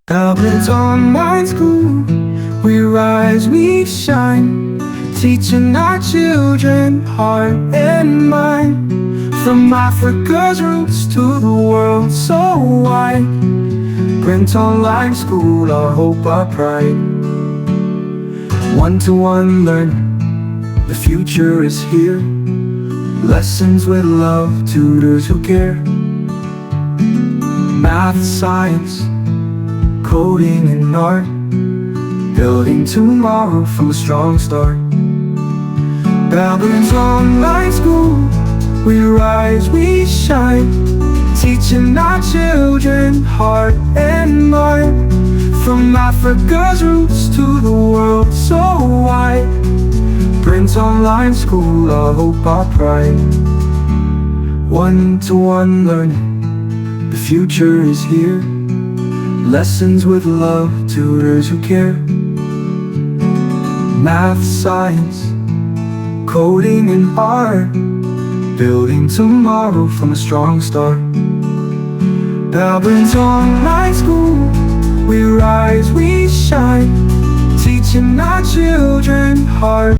Brint online school, we rise, we shine, teaching our children heart and mind. From Africa's roots to the world so wide, Brint online school, our hope, our pride. One-to-one learning, the future is here. Lessons with love, tutors who care. Math, science, coding and art, building tomorrow from a strong start. Brint online school, we rise, we shine, teaching our children heart and mind. From Africa's roots to the world so wide, Brint online school, our hope, our pride. One-to-one learning, the future is here. Lessons with love, tutors who care. Math, science, coding and art, building tomorrow from a strong start. Brint online school, we rise, we shine, teaching our children heart